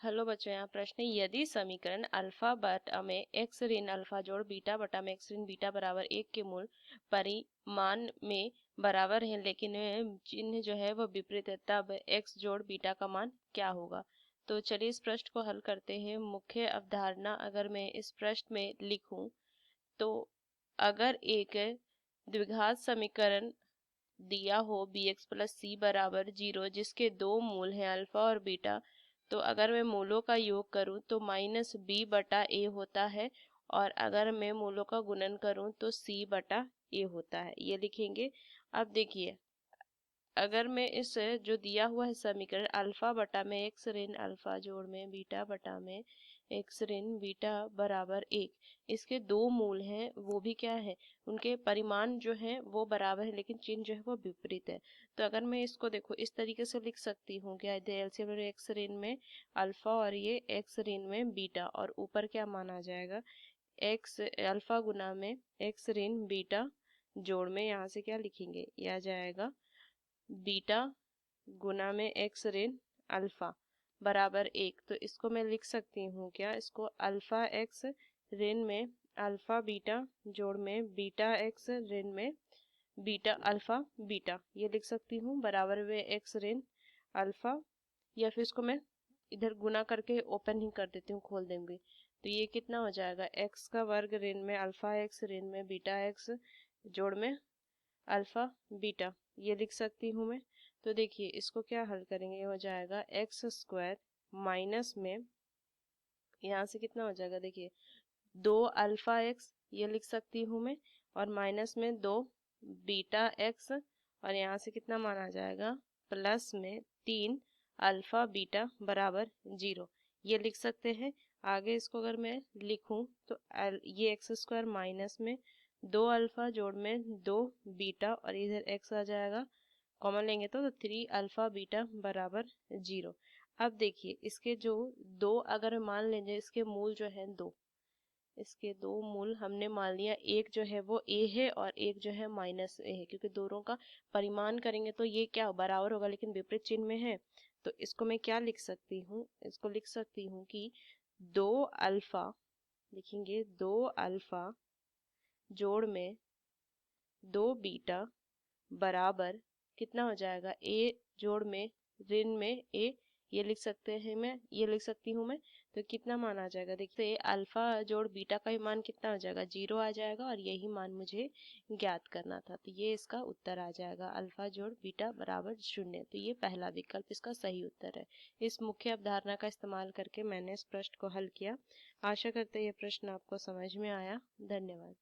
Hello बच्चों, यहाँ प्रश्न है यदि समीकरण अल्फा बटा में एक्स ऋण अल्फा जोड़ बीटा बटा में एक्स ऋण बीटा बराबर 1 के मूल परिमाण में बराबर है, लेकिन चिन्ह जो है वह विपरीत है, तब एक्स जोड़ बीटा का मान क्या होगा। तो चलिए इस प्रश्न को हल करते हैं। मुख्य अवधारणा अगर मैं इस प्रश्न में लिखूं तो अगर एक द्विघात समीकरण दिया हो बी एक्स प्लस सी बराबर 0 जिसके दो मूल हैं अल्फा और बीटा, तो अगर मैं मूलों का योग करूं तो माइनस बी बटा ए होता है, और अगर मैं मूलों का गुणन करूं तो सी बटा ए होता है। ये लिखेंगे। अब देखिए, अगर मैं इस जो दिया हुआ है समीकरण अल्फा बटा में एक्स ऋण अल्फा जोड़ में बीटा बटा में एक्स ऋण बीटा बराबर 1, इसके दो मूल हैं, वो भी क्या है, उनके परिमाण जो है वो बराबर है, लेकिन चिन्ह जो है वो विपरीत है। तो अगर मैं इसको देखो इस तरीके से लिख सकती हूँ, क्या एलसीएम एक्स ऋण में अल्फा और ये एक्स ऋण में बीटा, और ऊपर क्या माना जाएगा, एक्स अल्फा गुना में एक्स ऋण बीटा जोड़ में, यहाँ से क्या लिखेंगे, यह आ जाएगा बीटा गुना में एक्स ऋण अल्फा बराबर 1। तो इसको मैं लिख सकती हूँ क्या, इसको अल्फा एक्स ऋण में अल्फा बीटा जोड़ में बीटा एक्स ऋण में बीटा अल्फा बीटा, ये लिख सकती हूँ बराबर में एक्स ऋण अल्फा, या फिर इसको मैं इधर गुना करके ओपन ही कर देती हूँ, खोल दूंगी। तो ये कितना हो जाएगा, एक्स का वर्ग ऋण में अल्फा एक्स ऋण में बीटा एक्स जोड़ में अल्फा बीटा, ये लिख सकती हूँ मैं। तो देखिए इसको क्या हल करेंगे, ये हो जाएगा एक्स स्क्वायर माइनस में, यहाँ से कितना हो जाएगा, देखिए दो अल्फा एक्स, ये लिख सकती हूँ मैं, और माइनस में दो बीटा एक्स, और यहाँ से कितना माना जाएगा, प्लस में तीन अल्फा बीटा बराबर 0, ये लिख सकते हैं। आगे इसको अगर मैं लिखूं तो ये एक्स स्क्वायर माइनस में दो अल्फा जोड़ में दो बीटा, और इधर एक्स आ जाएगा, कॉमन लेंगे तो 3 अल्फा बीटा बराबर 0। अब देखिए इसके जो दो, अगर मान लीजिए इसके मूल जो है दो, इसके दो मूल हमने मान लिया, एक जो है वो ए है और एक जो है माइनस ए है, क्योंकि दोनों का परिमाण करेंगे तो ये क्या बराबर होगा, लेकिन विपरीत चिन्ह में है। तो इसको मैं क्या लिख सकती हूँ, इसको लिख सकती हूँ कि दो अल्फा, लिखेंगे दो अल्फा जोड़ में दो बीटा बराबर कितना हो जाएगा, ए जोड़ में ऋण में ए, ये लिख सकते हैं मैं, ये लिख सकती हूँ मैं। तो कितना मान आ जाएगा, देखते अल्फा जोड़ बीटा का ही मान कितना हो जाएगा, 0 आ जाएगा, और यही मान मुझे ज्ञात करना था। तो ये इसका उत्तर आ जाएगा, अल्फा जोड़ बीटा बराबर 0। तो ये पहला विकल्प इसका सही उत्तर है। इस मुख्य अवधारणा का इस्तेमाल करके मैंने इस प्रश्न को हल किया। आशा करते ये प्रश्न आपको समझ में आया। धन्यवाद।